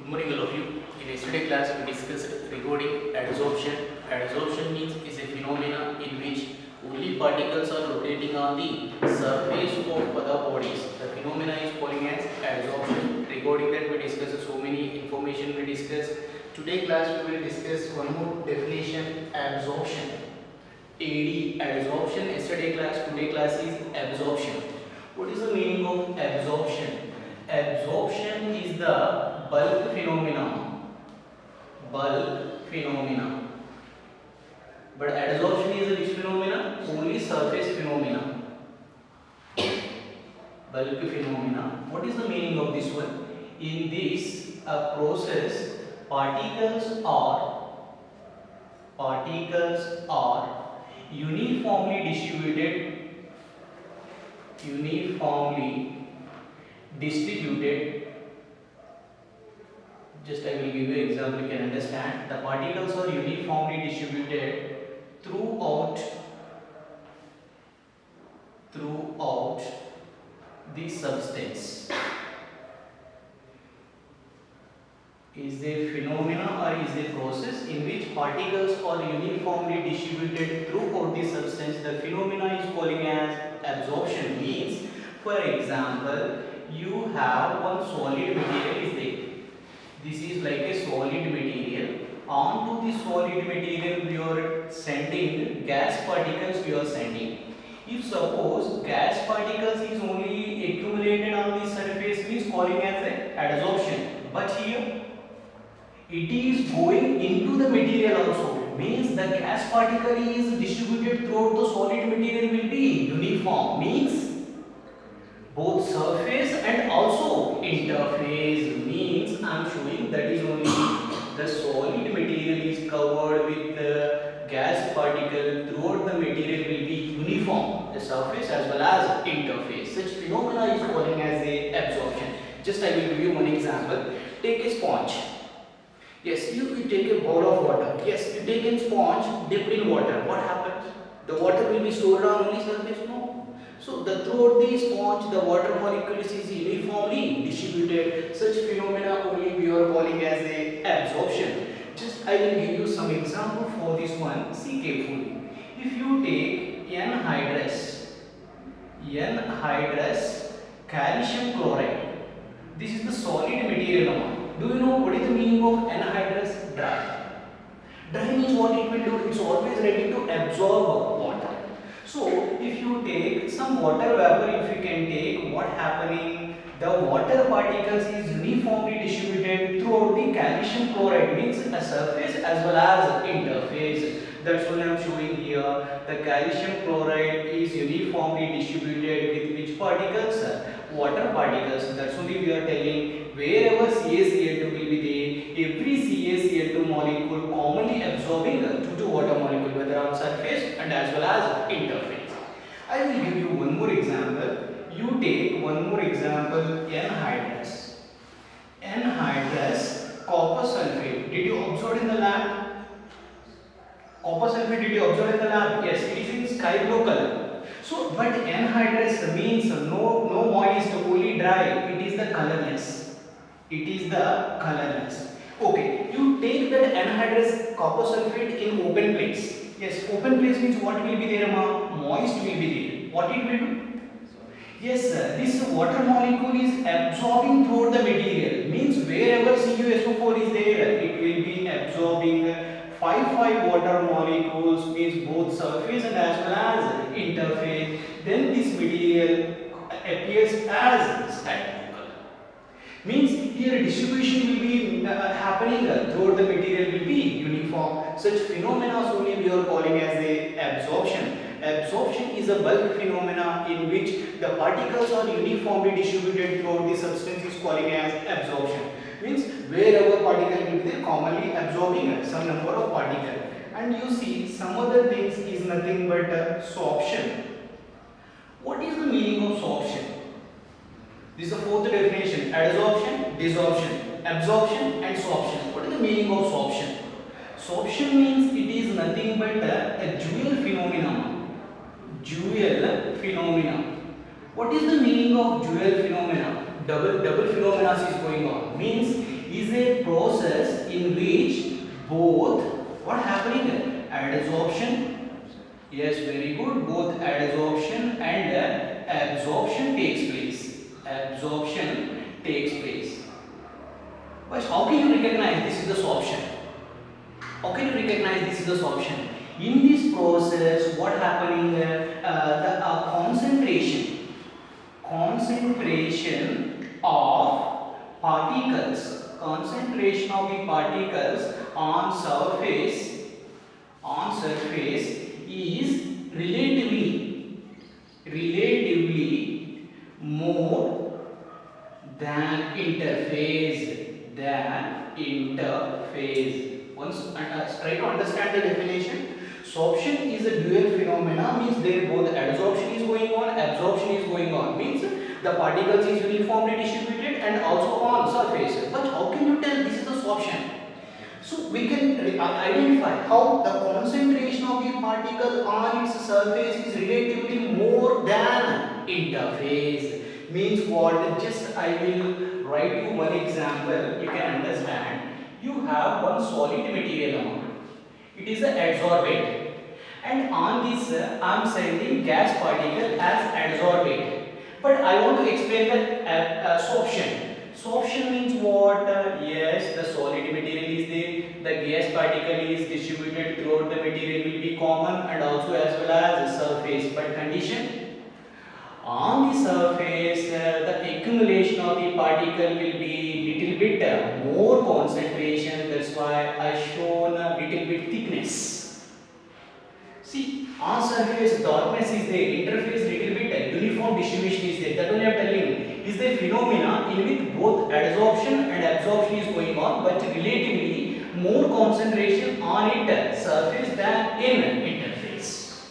Good morning all of you. In yesterday class we discussed regarding adsorption. Adsorption means is a phenomena in which only particles are rotating on the surface of other bodies. The phenomena is calling as adsorption. Regarding that we discussed so many information we discussed. Today class we will discuss one more definition, absorption. AD, adsorption. Yesterday class, today class is absorption. What is the meaning of absorption? Absorption is the bulk phenomena. Bulk phenomena. But adsorption is a which phenomena? Only surface phenomena. Bulk phenomena. What is the meaning of this one? In this process, particles are uniformly distributed. Just I will give you an example you can understand. The particles are uniformly distributed throughout the substance. Is a phenomena or is a process in which particles are uniformly distributed throughout the substance. The phenomena is calling as absorption. Means, for example, you have one solid material is there. This is like a solid material. Onto the solid material we are sending gas particles. We are sending. If suppose gas particles is only accumulated on the surface, means calling as a adsorption. But here it is going into the material also, means the gas particle is distributed throughout the solid material will be uniform, means both surface and also interface. Means I am showing that is only the solid material is covered with the gas particle throughout the material will be uniform, the surface as well as interface. Such phenomena is calling as a absorption. Just I will give you one example. Take a sponge. Yes, you take a bowl of water. Yes, you take a sponge, dip in water. What happens? The water will be stored on only surface? No. So, throughout the sponge, the water molecules is uniformly distributed. Such phenomena only we are calling as a absorption. Just I will give you some example for this one. See carefully. If you take anhydrous calcium chloride. This is the solid material amount. Do you know what is the meaning of anhydrous? Dry. Dry means what it will do? It's always ready to absorb water. So, if you take some water vapor, if you can take, what happening? The water particles is uniformly distributed throughout the calcium chloride, means a surface as well as interface. That's what I am showing here. The calcium chloride is uniformly distributed with which particles? Water particles. That's only we are telling. Wherever CaCl2 will be there, every CaCl2 molecule commonly absorbing to water molecule, whether on surface and as well as interface. I will give you one more example. You take one more example, anhydrous copper sulfate. Did you observe in the lab? Copper sulfate, did you observe in the lab? Yes, it is in sky blue color. So, but anhydrous means no moist, only dry. It is the colorless. It is the colorless. Okay, you take that anhydrous copper sulfate in open place. Yes, open place means what will be there, moist will be there. What it will do? Yes, sir. This water molecule is absorbing through the material. Means wherever CuSO4 is there, it will be absorbing 5 water molecules, means both surface and as well as interface. Then this material appears as static. Means here distribution will be happening throughout the material will be uniform. Such phenomena only we are calling as a absorption. Absorption is a bulk phenomena in which the particles are uniformly distributed throughout the substance is calling as absorption. Means wherever particle will be there, commonly absorbing some number of particles. And you see some other things is nothing but sorption. What is the meaning of sorption? This is the fourth definition: adsorption, desorption, absorption and sorption. What is the meaning of sorption? Sorption means it is nothing but a dual phenomenon. Dual phenomena. What is the meaning of dual phenomena? Double phenomena is going on. Means is a process in which both what happening adsorption, yes, very good, both adsorption and absorption takes place. Absorption takes place. But how can you recognize this is the sorption? How can you recognize this is the sorption? In this process, what happening? The concentration of particles on surface is relatively more than interface. Once try to understand the definition. Sorption is a dual phenomena, means there both adsorption is going on, absorption is going on, means the particles is uniformly distributed and also on surface. But how can you tell this is the sorption? So we can identify how the concentration of the particle on its surface is relatively more than interface. Means what? Just I will write you one example, you can understand. You have one solid material amount. It is an adsorbate, and on this I am sending gas particle as adsorbate. But I want to explain the sorption. Sorption means what? Yes, the solid material is there. The gas particle is distributed throughout the material will be common and also as well as the surface. But condition? On the surface, the accumulation of the particle will be little bit more concentration. That's why I shown a little bit thickness. See, on surface darkness is there, interface little bit uniform distribution is there. That only I am telling you. Is the phenomena in which both adsorption and absorption is going on, but relatively more concentration on it surface than in interface.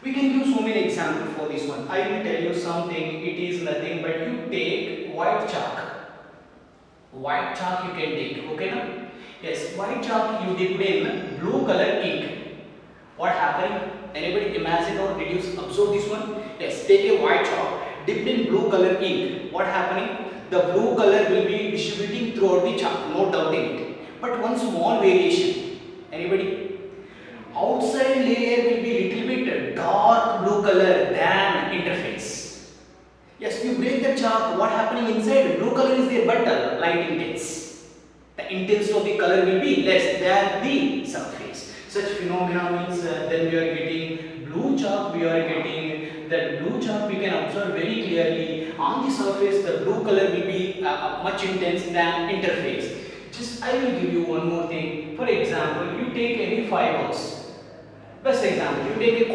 We can give so many examples for this one. I will tell you something. It is nothing but you take white chalk. White chalk you can take. Okay, now? Yes, white chalk you dip in blue color ink. What happened? Anybody imagine or did you observe this one? Yes, take a white chalk, dipped in blue color ink. What happening? The blue color will be distributing throughout the chalk. No doubt in it. But one small variation. Anybody? Outside layer will be little bit dark blue color than interface. Yes, you break the chalk, what happening inside? Blue color is there but light intense. The intensity of the color will be less than the surface. Such phenomena means then we are getting blue chalk, we are getting that blue chalk we can observe very clearly. On the surface the blue color will be much intense than interface. Just I will give you one more thing. For example, you take any fibers. Best example, you take a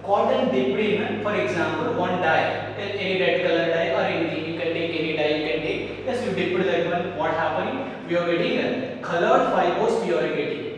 cotton dipped in, for example, one dye, any red color dye or anything, you can take any dye you can take. Yes, you dipped that one, what happening? We are getting colored fibers we are getting.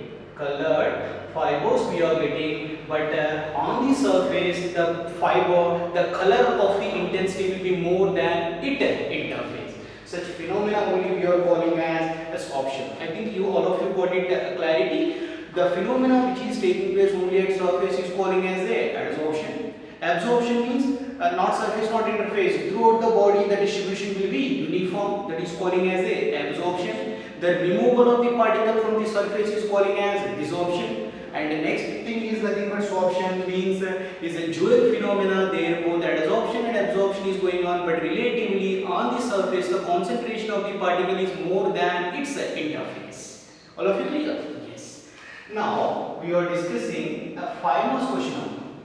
But on the surface, the fiber, the color of the intensity will be more than interface. Such phenomena only we are calling as absorption. I think you all of you got it clarity. The phenomena which is taking place only at surface is calling as a adsorption. Absorption means not surface, not interface. Throughout the body, the distribution will be uniform. That is calling as a absorption. The removal of the particle from the surface is calling as desorption. And the next thing is nothing but sorption, means is a dual phenomena. There both adsorption and absorption is going on, but relatively on the surface, the concentration of the particle is more than its interface. All of you clear? Now we are discussing a 5 marks question.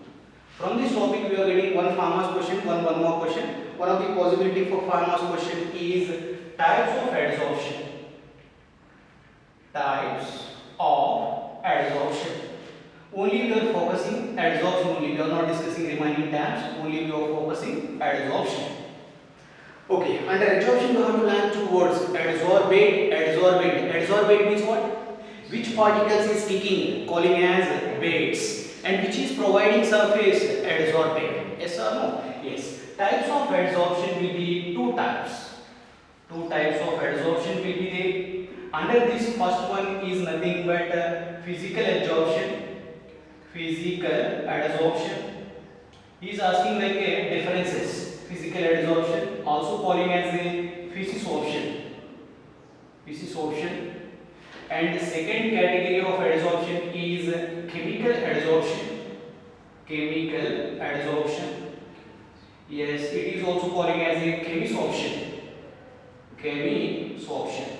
From this topic we are getting one 5 marks question, one more question. One of the possibility for 5 marks question is types of adsorption. Only we are focusing adsorption only. We are not discussing remaining types. Only we are focusing adsorption. Okay, under adsorption we have to learn 2 words: adsorbate. Adsorbate means what? Which particles is sticking, calling as baits, and which is providing surface, adsorbate. Yes or no? Yes. Types of adsorption will be 2 types. 2 types of adsorption will be there. Under this first one is nothing but physical adsorption. He is asking like differences. Physical adsorption, also calling as a physisorption. This is adsorption. And the second category of adsorption is chemical adsorption. Chemical adsorption. Yes, it is also calling as a chemisorption. Chemisorption.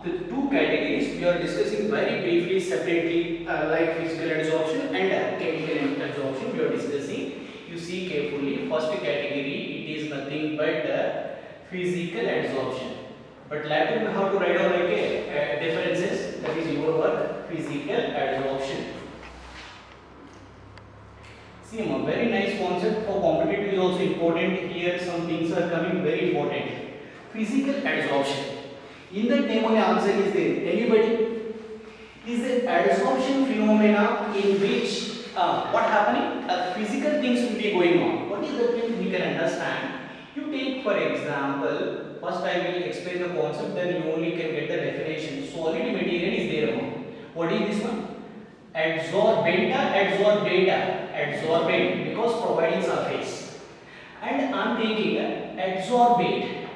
The two categories we are discussing very briefly separately, like physical adsorption and chemical adsorption we are discussing. You see carefully, first category it is nothing but physical adsorption. But later we have to write down like a differences, that is your work, physical adsorption. See, a very nice concept for competitive is also important. Here some things are coming very important. Physical adsorption. In that name only answer is there. Anybody? Is the adsorption phenomena in which what happening? Physical things will be going on. What is the thing we can understand? You take for example, first I will explain the concept, then you only can get the definition. Solid material is there among. What is this one? Adsorbent, adsorbent because providing surface. And I am taking adsorbate.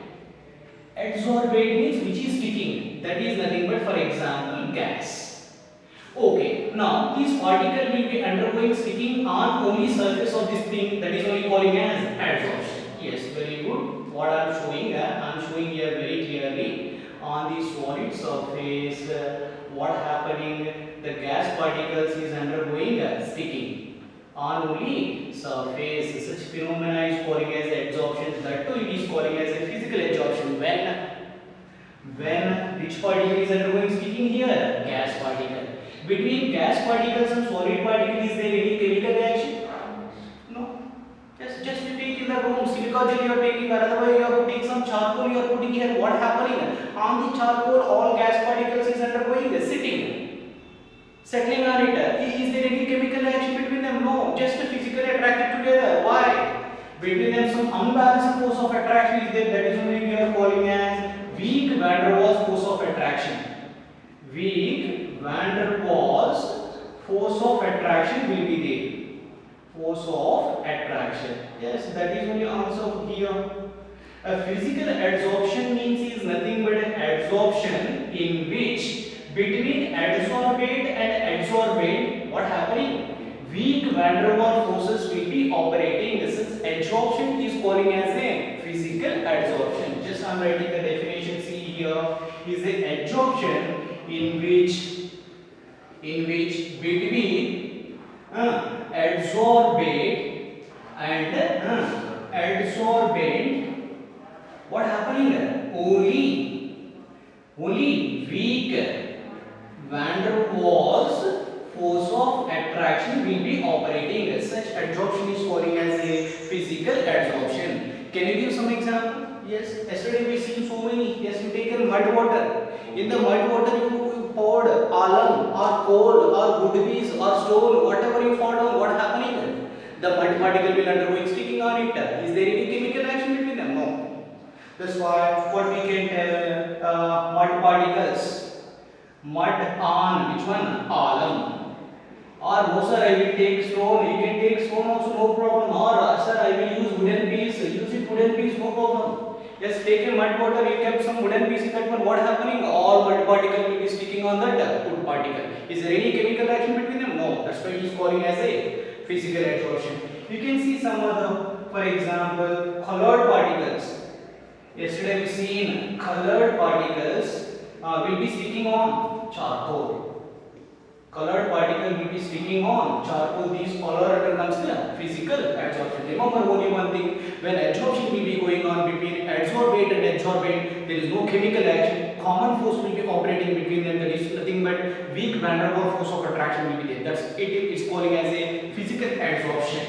Adsorbate means which is sticking. That is nothing but, for example, gas. Okay. Now this particle will be undergoing sticking on only surface of this thing. That is only calling as adsorption. Yes, very good. What I am showing, here very clearly on the solid surface. What happening? The gas particles is undergoing sticking on only surface. Such phenomena is calling as adsorption. That too it is calling as a physical adsorption. When which particle is undergoing sticking here? Gas particle. Between gas particles and solid particle is there any chemical reaction? No. Just you take in the room silica gel you are taking, otherwise you are putting some charcoal you are putting here. What happening? On the charcoal all gas particles is undergoing settling on it. Is there any chemical reaction between them? No. Just physically attracted together. Why? Between them some unbalanced force of attraction is there. That is only we are calling as weak van der Waals force of attraction. Weak van der Waals force of attraction will be there. Force of attraction. Yes, that is only answer here. A physical adsorption means is nothing but an adsorption in which between adsorbate and adsorbent, what happening? Weak van der Waals forces will be operating. This is adsorption is calling as a physical adsorption. Just I am writing the definition. See here is a adsorption in which between adsorbate and adsorbent, what happening? Only weak van der Waals force of attraction will be operating. Such adsorption is calling as a physical adsorption. Can you give some example? Yes, yesterday we seen so many. Yes, you take in mud water. In the mud water you poured alum or coal or wood piece or stone, whatever you found on, what happening? The mud particle will undergoing sticking on it. Is there any chemical action between them? No. That's why what we can tell mud particles. Mud on which one? Alum. Or no sir, I will take stone. You can take stone also, no problem. Or sir, I will use wooden piece. Use it wooden piece, no problem. Just take a mud water. You kept some wooden piece in that one. What happening? All mud particle will be sticking on that wood particle. Is there any chemical action between them? No. That's why he is calling as a physical adsorption. You can see some other, for example, colored particles. Yesterday we seen colored particles will be sticking on charcoal. Colored particle will be sticking on charcoal. These all are comes the physical adsorption. Remember only one thing: when adsorption will be going on between adsorbate and adsorbent, there is no chemical action. Common force will be operating between them. That is nothing but weak van der Waals force of attraction will be there. That's it. It's calling as a physical adsorption.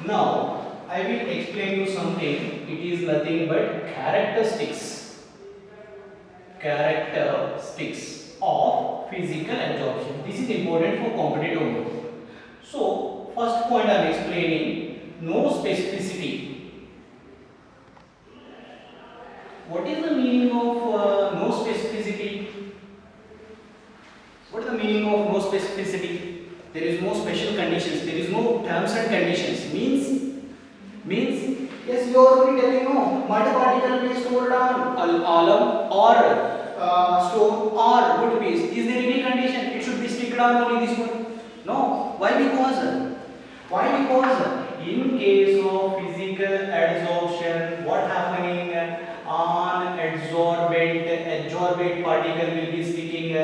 Now I will explain you something. It is nothing but characteristics of physical adsorption. This is important for competitive mode. So first point I am explaining, no specificity. What is the meaning of no specificity? What is the meaning of no specificity? There is no special conditions. There is no terms and conditions. Means Yes, you are already telling no. Mud particle will be stored on alum or stone or wood piece. Is there any condition? It should be sticked on only this one. No. Why? Because in case of physical adsorption, what happening on adsorbate particle will be sticking.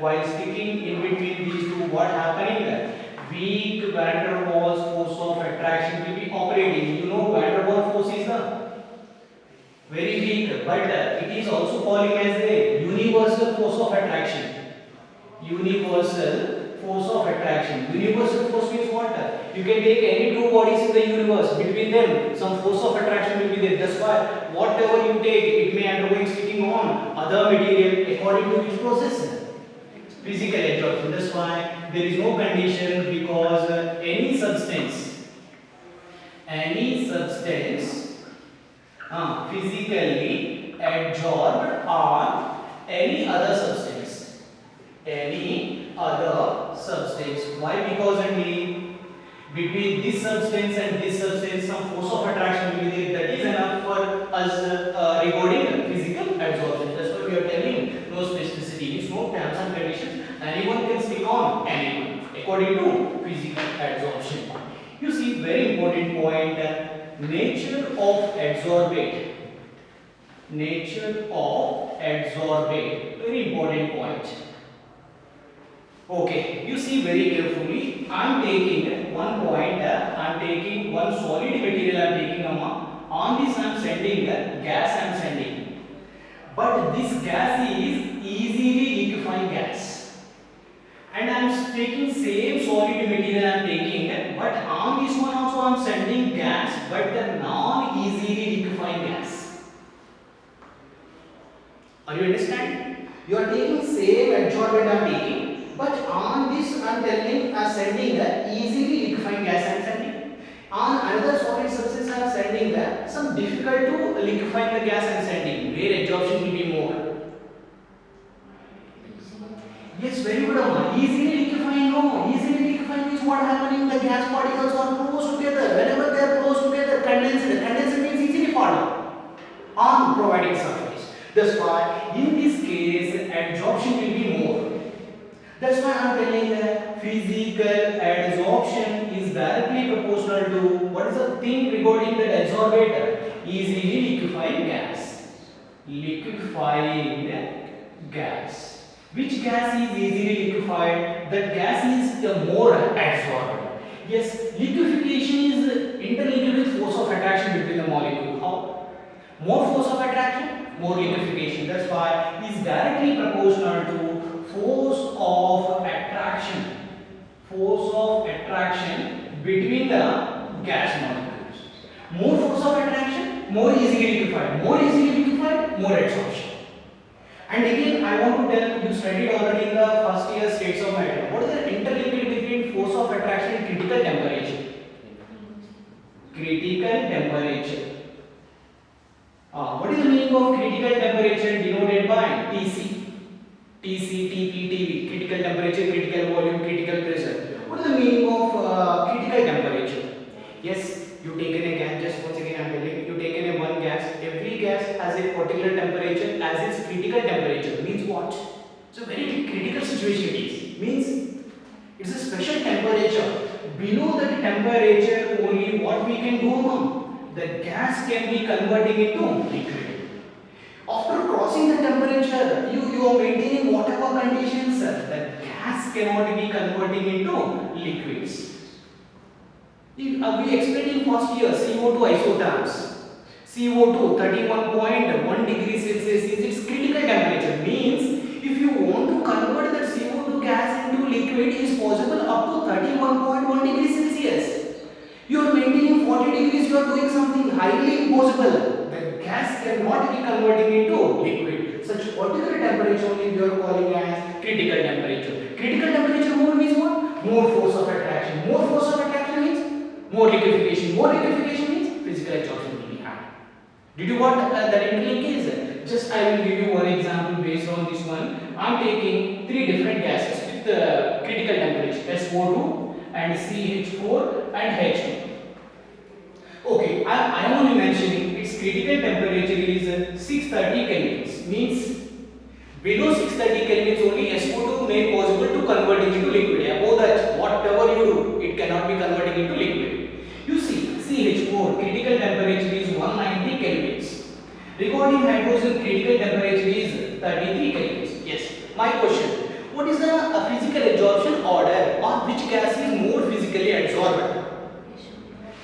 While sticking in between these two, what happening? Weak van der Waals force of attraction will be operating. You know van der Waals force is the very weak, but it is also calling as a universal force of attraction. Universal force of attraction. Universal force means what? You can take any two bodies in the universe. Between them, some force of attraction will be there. That's why whatever you take, it may undergo sticking on other material according to which process? Physical adsorption. That's why there is no condition because any substance physically adsorbed on any other substance. Why? Because only between this substance and this substance some force of attraction will be there. That is enough for us regarding physical adsorption. That's why we are telling no specificity, means no terms and conditions. Anyone can stick on anyone according to physical adsorption. You see, very important point. Nature of adsorbate. Very important point. Okay, you see very carefully. I am taking one point. I am taking one solid material. I am taking on this. I am sending gas. I am sending, but this gas is easily liquefying gas. And I am taking same solid material I am taking, but on this one also I am sending gas, but the non-easily liquefying gas. Are you understand? You are taking same adsorbent I am taking, but on this I am sending the easily liquefying gas I am sending. On another solid substance I am sending some difficult to liquefy the gas I am sending, where adsorption will be more. Yes, very good. Easily liquefying, no. Easily liquefying means what happening? The gas particles are close together. Whenever they are close together, condensed means easily fall on providing surface. That's why in this case adsorption will be more. That's why I am telling that physical adsorption is directly proportional to what is the thing regarding the adsorbator? Easily liquefying gas. Which gas is easily liquefied? That gas is the more adsorbed. Yes, liquefaction is interlinked with force of attraction between the molecule. How? More force of attraction, more liquefaction. That's why it is directly proportional to force of attraction. Force of attraction between the gas molecules. More force of attraction, more easily liquefied. More easily liquefied, more adsorption. And again, I want to tell you studied already in the first year states of matter. What is the interlink between force of attraction and critical temperature? What is the meaning of critical temperature denoted by TC? TP, critical temperature, critical volume, critical pressure. What is the meaning of critical temperature? Yes, you taken a gas, just once again I am telling you taken a one gas. Every gas has a particular temperature as its critical temperature. Means what? So very critical situation it is. Means it's a special temperature. Below that temperature only what we can do on? The gas can be converting into liquid. After crossing the temperature, you are maintaining whatever conditions, the gas cannot be converting into liquids. We explained in first year CO2 isotherms. CO2 31.1 degrees Celsius is its critical temperature. Means if you want to convert that CO2 gas into liquid is possible up to 31.1 degrees Celsius. You are maintaining 40 degrees, you are doing something highly impossible. The gas cannot be converting into liquid. Such particular temperature only we are calling as critical temperature. Critical temperature more means what? More force of attraction. More force of attraction means more liquefaction. More liquefaction means physical adsorption will be high. Did you got that interlink is? Just I will give you one example based on this one. I am taking three different gases with critical temperature SO2 and CH4 and H2. Okay, I am only mentioning critical temperature is 630 kelvins. Means below 630 kelvins only SO2 made possible to converting into liquid. Above that, whatever you do, it cannot be converting into liquid. You see, CH4 critical temperature is 190 kelvins. Regarding hydrogen, critical temperature is 33 kelvins. Yes. My question: what is the physical absorption order, or which gas is more physically absorbed?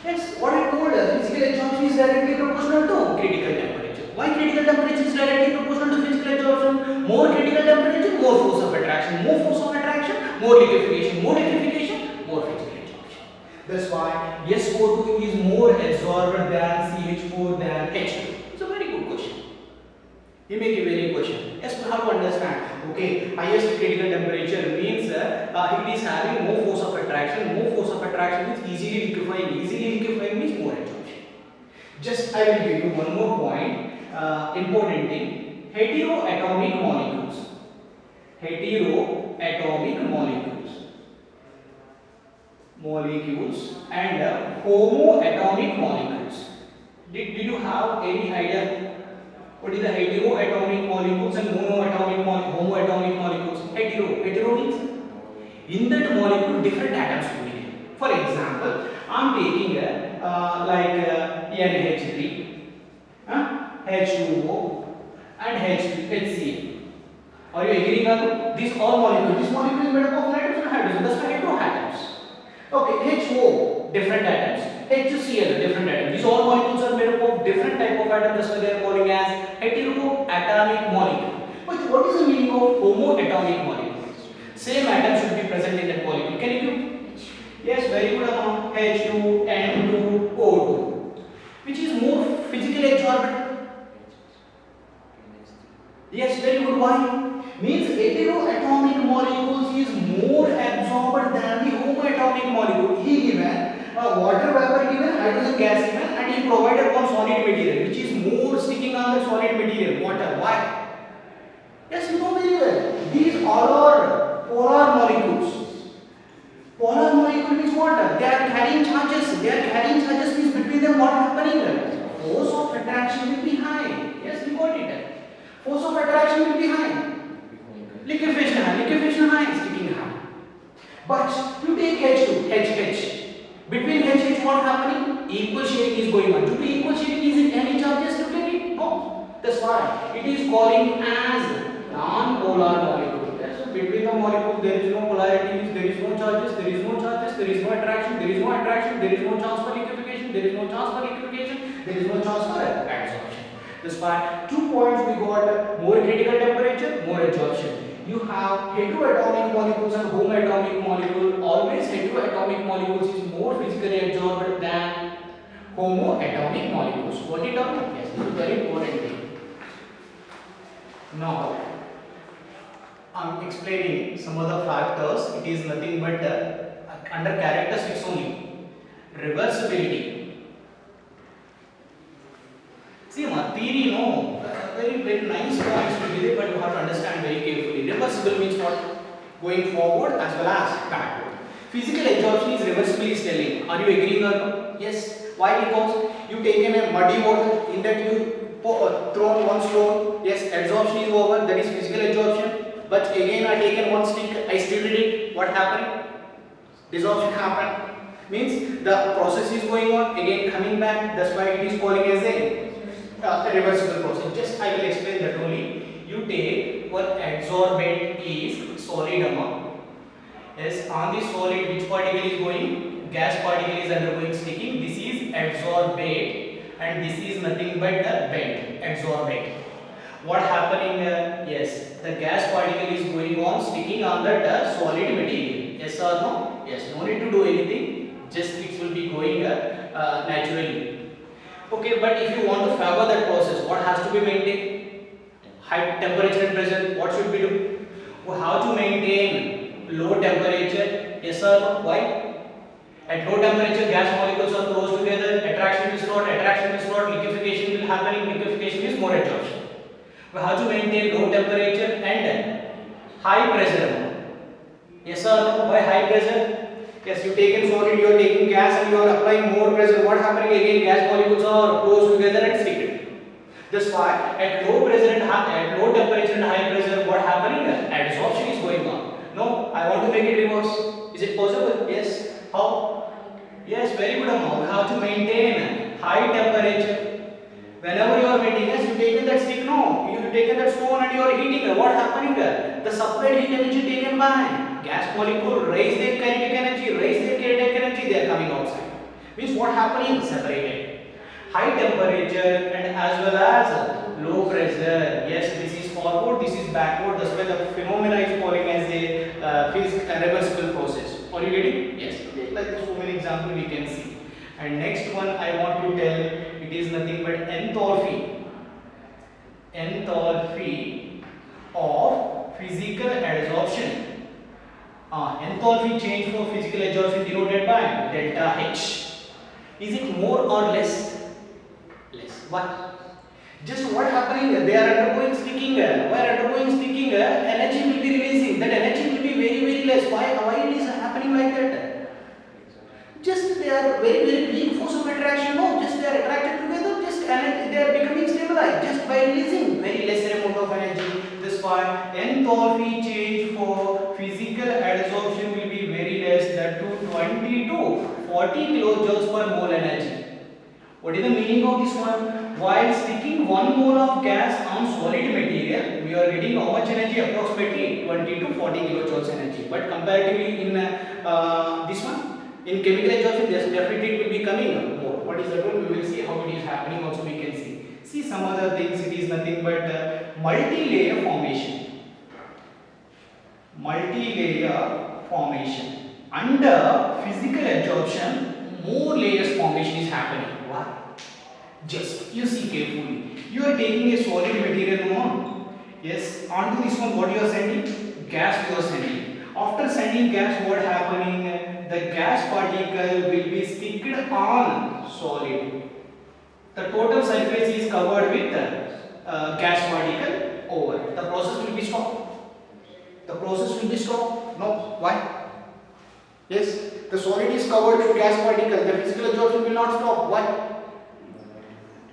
Yes. What I told, physical absorption is directly proportional to critical temperature. Why critical temperature is directly proportional to physical absorption? More critical temperature, more force of attraction. More force of attraction, more liquefaction. More liquefaction, more physical absorption. That's why SO2 is more absorbed than CH4 than H2. It's a very good question. He make a very question. Yes, we have to understand. Okay, highest critical temperature means it is having more force of attraction. More force of attraction means easily liquefying. Easily liquefying means more absorption. Just I will give you one more point. Important thing. Heteroatomic molecules. Heteroatomic molecules and homoatomic molecules. Did you have any idea what is the heteroatomic molecules and homoatomic molecules? Hetero means in that molecule different atoms will be there. For example, I am taking NH3, H2O and HCl. Are you agreeing on these all molecules? This molecule is made up of nitrogen and hydrogen. That's why heteroatoms. Okay, HO different atoms, HCl different atoms. These all molecules are made up of different type of atoms. That's why they are calling as heteroatomic molecule. But what is the meaning of homoatomic molecules? Same atom should be present in that molecule. Can you give? Yes, very good amount. H2, N2, O2. Which is more physically absorbed? Yes, very good. Why? Means heteroatomic molecules is more absorbed than the homoatomic molecule. He given water vapor given, hydrogen gas given, and he provided one solid material which is more sticking on the solid material, water. Why? Yes, you know very well. These all are polar molecules. Polar molecule means what? They are carrying charges. They are carrying charges means between them what happening? Force of attraction will be high. Yes, you got it. Force of attraction will be high. Liquefaction high, sticking high. But you take H2, HH. Between HH what happening? Equal sharing is going on. Due to equal sharing, is it any charges to take it? No. That's why it is calling as non-polar molecule. So between the molecule there is no polarity, there is no charges, there is no attraction, there is no attraction, there is no chance for liquefaction, there is no chance for liquefaction, there is no chance for absorption. That's why 2 points we got: more critical temperature, more absorption. You have heteroatomic molecules and homoatomic molecule. Always heteroatomic molecules is more physically absorbed than homoatomic molecules. What it up? Yes, this is very important thing. Now I am explaining some other factors. It is nothing but under characteristics only. Reversibility. See, my theory, no, very nice points to be there, but you have to understand very carefully. Reversible means what? Going forward as well as backward. Physical absorption is reversible is telling. Are you agreeing or no? Yes. Why? Because you taken a muddy water, in that you thrown one stone. Yes, absorption is over. That is physical absorption. But again, I taken one stick. I stirred it. What happened? Desorption happened. Means the process is going on. Again, coming back. That's why it is calling as a reversible process. Just I will explain that only. You take what adsorbate is solid amount. Yes, on this solid which particle is going? Gas particle is undergoing sticking. This is adsorbate and this is nothing but the bent. Adsorbate. What happening? Yes, the gas particle is going on sticking on that solid material. Yes or no? Yes. No need to do anything. Just it will be going naturally. Okay, but if you want to favor that process, what has to be maintained? High temperature and pressure. What should we do? How to maintain low temperature? Yes or no? Why? At low temperature, gas molecules are close together. Attraction is not. Liquefaction will happen. Liquefaction is more absorption. How to maintain low temperature and high pressure? Yes or no? Why high pressure? Yes, you taken solid, you are taking gas and you are applying more pressure. What happening again? Gas molecules are close together and stick. That's why at low pressure and at low temperature and high pressure, what happening? Adsorption is going on. No, I want to make it reverse. Is it possible? Yes. How? Yes, very good amount. We have to maintain high temperature. Whenever you are maintaining, yes, you taken that stick, no, you taken that stone and you are heating. What happening? The supplied heat energy taken by gas molecule raise their kinetic energy, they are coming outside. Means what happening? Separated. High temperature and as well as low pressure. Yes, this is forward, this is backward. That's why the phenomena is calling as a reversible process. Are you getting? Yes. Like so many examples we can see. And next one I want to tell, it is nothing but enthalpy. Enthalpy of physical adsorption. Enthalpy change for physical adsorption denoted by delta H. Is it more or less? Less. Why? Just what happening? They are undergoing sticking. While undergoing sticking, energy will be releasing. That energy will be very less. Why it is happening like that? Just they are very weak force of attraction. No, just they are attracted together. Just energy, they are becoming stabilized just by releasing very less amount of energy. That's why enthalpy change for physical adsorption will be very less, that to 20 to 40 kilojoules per mole energy. What is the meaning of this one? While sticking 1 mole of gas on solid material, we are getting how much energy? Approximately 20 to 40 kilojoules energy. But comparatively in this one, in chemical adsorption, yes, definitely it will be coming more. What is that one? We will see how it is happening. Also, we can see. See some other things. It is nothing but multi-layer formation. Multi-layer formation. Under physical adsorption, more layers formation is happening. Why? Just you see carefully. You are taking a solid material on. Yes. Onto this one, what you are sending? Gas you are sending. After sending gas, what happening? The gas particle will be sticked on solid. The total surface is covered with gas particle over. The process will be stopped. The process will be stopped. No. Why? Yes. The solid is covered with gas particle. The physical adsorption will not stop. Why?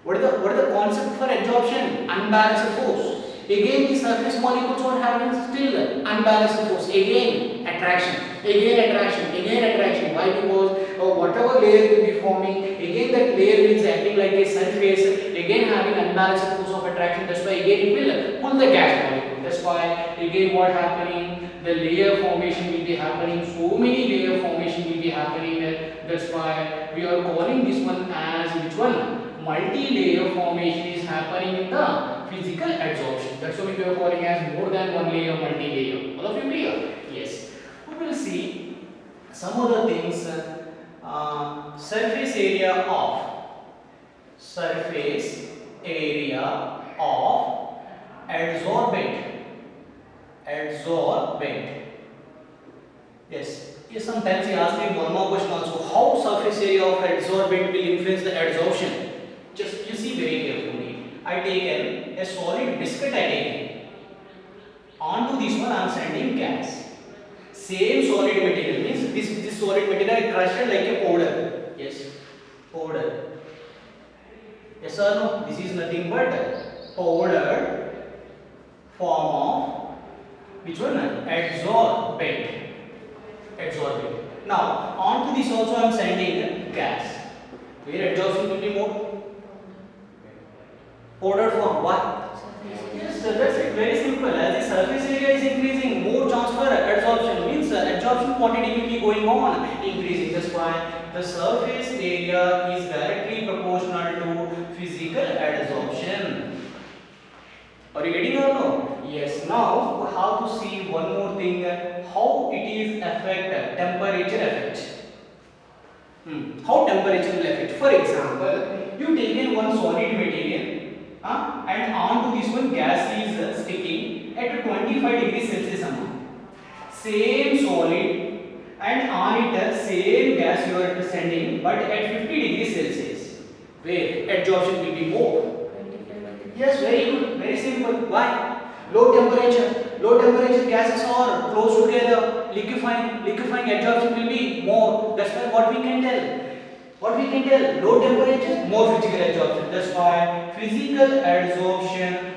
What is the concept for adsorption? Unbalanced force. Again, the surface molecules are having still unbalanced force. Again, attraction. Why? Because whatever layer will be forming, again that layer is acting like a surface, again having unbalanced force of attraction. That's why again it will pull the gas molecule. That's why again what happening? The layer formation will be happening. So many layer formation will be happening. That's why we are calling this one as which one? Multi-layer formation is happening in the physical adsorption. That's why we are calling as more than one layer, multi-layer. All of you clear? Yes. We will see some other things. Surface area of adsorbent. Yes. Sometimes he asks me one more question also. How surface area of adsorbent will influence the adsorption? Just you see very carefully. I taken a solid biscuit. Onto this one I am sending gas. Same solid material means this solid material I crushed it like a powder. Yes, powder. Yes or no? This is nothing but powdered form of which one? Adsorbent. Now onto this also I am sending gas. Where adsorption will be more? Powdered form. Why? Yes, that's it. Very simple. As the surface area is increasing, more transfer adsorption means adsorption quantity will be going on increasing. That's why the surface area is directly proportional to physical adsorption. Are you getting or no? Yes. Now we have to see one more thing. How it is affect temperature effect. How temperature will affect? For example, you taken one solid material. And onto this one gas is sticking at 25 degrees Celsius amount. Same solid and on it same gas you are sending but at 50 degrees Celsius where adsorption will be more. Yes, very good, very simple. Why? Low temperature gases are close together. liquefying adsorption will be more. That's why what we can tell? Low temperature, more physical adsorption. That's why physical adsorption